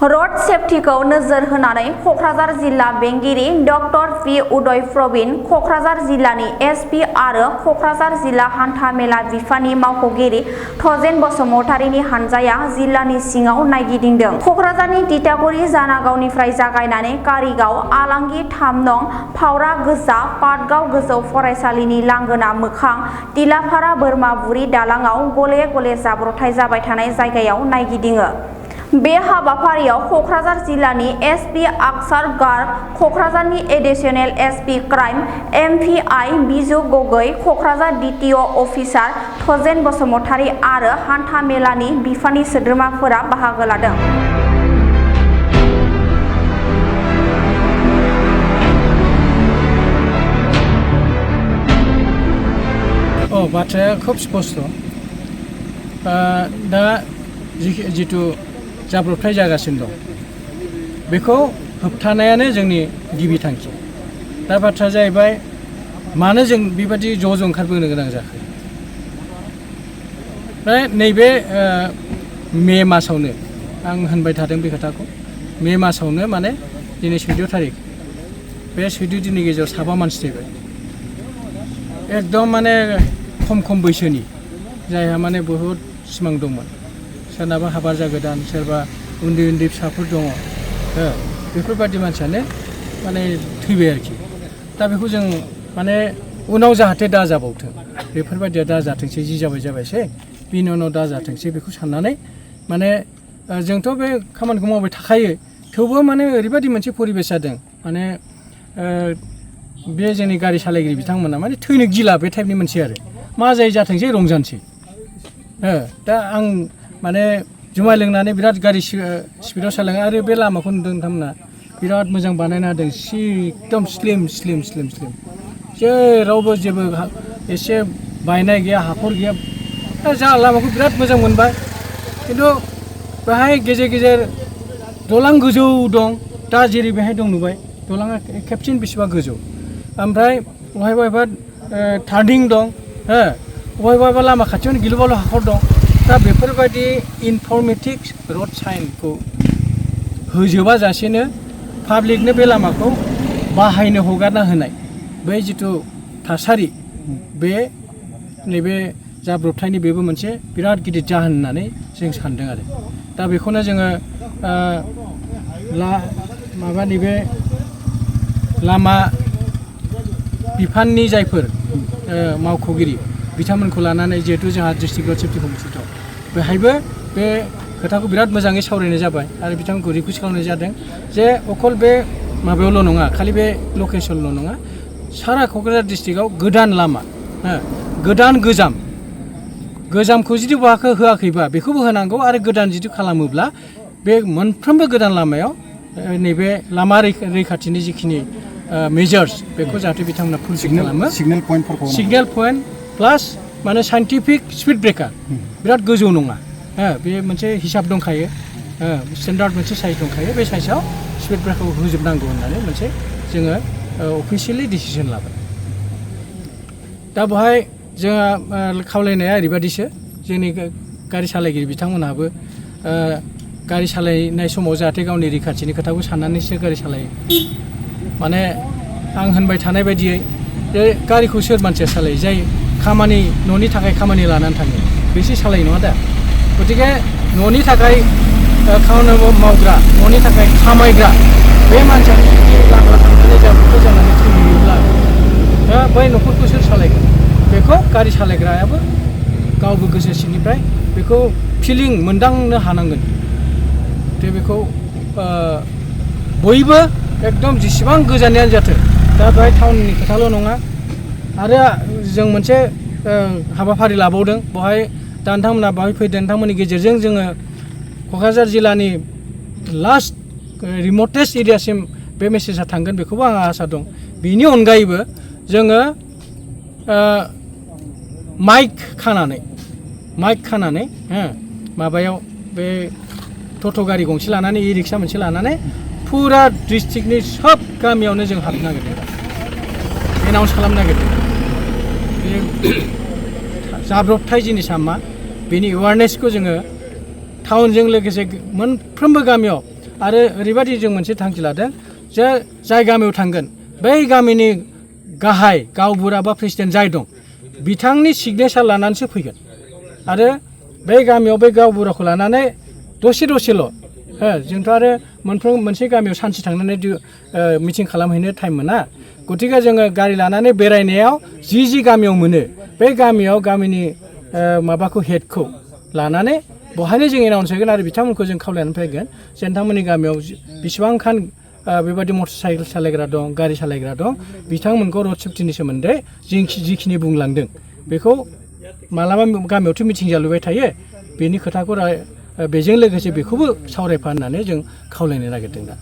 रड सेफ्टिखौ नोजोर होनानै कक्राझार जिल्ला बेंगिरि डक्टर पि उदय प्रवीण, कक्राझार जिल्लानि एसपि आरो कक्राझार जिल्ला हान्था मेला बिफाननि मावख'गिरि थजेन बसुमतारीनि हानजाया जिल्लानि सिङाव नायगिदिंदों। कक्राझारनि तितागुरि जानागावनिफ्राय जागायनानै कारिगाव, आलांगि 3 नं, फावरा गोजा, पाटगाव गोजौ फरायसालिनि लांगोना मोखां, तिलाफारा बोरमाबुरि दालाङाव गले गले जाब्रबथाय जाबाय थानाय जायगायाव नायगिदिङो। बे हाबाफारियाव कक्राझार जिल्लानि एसपि अक्षर गार्ग, कक्राझारनि एडिशनेल एसपि क्राइम एमपिआइ बिजु गगৈ, कक्राझार डिटिअ अफिसार थजेन बसुमतारी आरो हान्था मेलानि बिफाननि सोद्रोमाफोरा बाहागो लादों। बाथ्राया खोब स्पष्ट। दा जिथु जाब्रबथाय जागासिनो दं बेखौ होबथानायानो जोंनि गिबि थांखि। दा बाथ्राया जाहैबाय मानो जों बेबादि ज' ओंखारबोनो गोनां जाखो। ओमफ्राय नैबे मे मासावनो आं होनबाय थादों बे खोथाखौ, मे मासावनो माने दिनै 14 थारिख, बे 14 दिननि गेजेराव 7 मानसि थैबाय। एकदम माने खम बैसोनि, जायहा माने बहुद सिमां दंमोन, सोरनाबा हाबा जागोदान, सोरबा उन्दै फिसाफोर दङ, बेफोरबायदि मानसियानो माने थैबाय आरोखि। दा बेखौ जों माने उनाव जाहाथे दा जाबावथों, बेफोरबायदिया दा जाथोंसै, जि जाबायसै बिनि उनाव दा जाथोंसै बेखौ साननानै माने जोंथ' बे खामानिखौ मावबाय थाखायो, थेवबो माने ओरैबायदि मोनसे परिबेस जादों, माने बे जोंनि गारि सालायगिरि बिथांमोना माने थैनो गिला बे टाइपनि मोनसे आरो मा जायो जाथोंसै रंजानोसै। दा आं माने जुमाय लोंनानै बिराद गारि स्पिडाव सालायो आरो बे लामाखौ नुदों नोंथांमोना बिराद मोजां बानायना होदों, एकदम स्लिम जेरावबो जेबो एसे बायनाय गैया, हाखर गैया। जा लामाखौ बिराद मोजां मोनबाय, खिन्थु बेहाय गेजेर दलां गोजौ दं। दा जेरै बेहाय दं नुबाय, दलाङा खेबसेनो बेसेबा गोजौ, ओमफ्राय बहायबा टार्निं दं, बहायबा लामा खाथियावनो गिलु बालु हाखर दं। दा बेफोरबायदि इनफर्मेटिभ रड साइनखौ होजोबा जासेनो पाब्लिकनो बे लामाखौ बाहायनो हगारना होनाय, बै जिथु थासारि, बे नैबे जाब्रबथायनि बेबो मोनसे बिराद गिदिर जाहोन होननानै जों सानदों आरो। दा बेखौनो जोङो माबानि बे लामा बिफाननि जायफोर मावख'गिरि बिथांमोनखौ लानानै, जिहेतु जोंहा डिस्ट्रिक्ट रड सेफ्टि कमिटि दं, बेहायबो बे खोथाखौ बिराद मोजाङै सावरायनाय जाबाय आरो बिथांमोनखौ रिकुवेस्ट खालामनाय जादों जे अकल बे माबायावल' नङा, खालि बे लकेसनल' नङा, सारा क'क्राझार डिस्ट्रिक्टआव गोदान लामा, गोदान गोजामखौ जुदि होआखैबा बेखौबो होनांगौ, आरो गोदान जुदि खालामोब्ला बे मोनफ्रोमबो गोदान लामायाव नैबे लामा रैखाथिनि जिखिनि मेजार्स बेखौ जाहाथे बिथांमोना फुलफिल खालामो। सिगनेल पइन्ट प्लास माने साइन्टिफिक स्पिड ब्रेकार बिराद गोजौ नङा, बे मोनसे हिसाब दंखायो, स्टेन्डार्ड मोनसे साइज दंखायो, बे साइजआव स्पिड ब्रेकारखौ होजोबनांगौ होननानै मोनसे जोङो अफिसियेलि डिसिसन लाबाय। दा बेवहाय जोंहा खावलायनाया ओरैबादिसो, जोंनि गारि सालायगिरि बिथांमोनहाबो गारि सालायनाय समाव जाहाथे गावनि रैखाथिनि खोथाखौ साननानैसो गारि सालायो। माने आं होनबाय थानाय बायदियै जे गारिखौ सोर मानसिया सालायो, जाय न'नि थाखाय खामानि लानानै थाङो, बेसो सालायो, नङा दा? गतिके न'नि थाखाय खामानि मावग्रा, न'नि थाखाय खामायग्रा बे मानसिया लामा थांनानै जाब्रबथाय जानानै थैयोब्ला बै न'खरखौ सोर सालायगोन? बेखौ गारि सालायग्रायाबो गावबो गोसो सिंनिफ्राय बेखौ फिलिं मोनदांनो हानांगोन। जे बेखौ बयबो एकदम जेसेबां गोजाननियानो जाथों, दा बेहाय टाउननि खोथाल' नङा, आरो जों मोनसे हाबाफारि लाबावदों, बेवहाय दा नोंथांमोना बेवहाय फैदों, नोंथांमोननि गेजेरजों जोङो क'क्राझार जिल्लानि लास्ट रिमटेस्ट एरियासिम बे मेसेजआ थांगोन, बेखौबो आंहा आसा दं। बेनि अनगायैबो जोङो माइक खानानै माबायाव बे टट' गारि गंसे लानानै, इ रिक्सा मोनसे लानानै फुरा डिस्ट्रिक्टनि सब गामियावनो जों हाबनो नागिरदों, एनाउन्स खालामनो नागिरदों। बे जाब्रबथाय जिनिसा मा बेनि एवारनेसखौ जोङो टाउनजों लोगोसे मोनफ्रोमबो गामियाव आरो ओरैबायदि जों मोनसे थांखि लादों जे जाय गामियाव थांगोन बै गामिनि गाहाय गावबुरा बा प्रेसिडेन्ट जाय दं बिथांनि सिगनेसार लानानैसो फैगोन आरो बै गामियाव बै गावबुराखौ लानानै दसेल' जोंथ' आरो मोनसे गामियाव सानसे थांनानै मिटिं खालामहैनो टाइम मोना गतिके जोङो गारि लानानै बेरायनायाव जि गामियाव मोनो बे गामियाव गामिनि माबाखौ हेडखौ लानानै बहायनो जों एनाउन्स होगोन आरो बिथांमोनखौ जों खावलायनानै फैगोन जे नोंथांमोननि गामियाव बेसेबांखान बेबायदि मटर साइकेल सालायग्रा दं गारि सालायग्रा दं बिथांमोनखौ रड सेफ्टिनि सोमोन्दै जिखिनि बुंलांदों बेखौ मालाबा गामियावथ' मिटिं जालुबाय थायो बेनि खोथाखौ बेजों लोगोसे बेखौबो सावरायफा होननानै जों खावलायनो नागिरदों दा।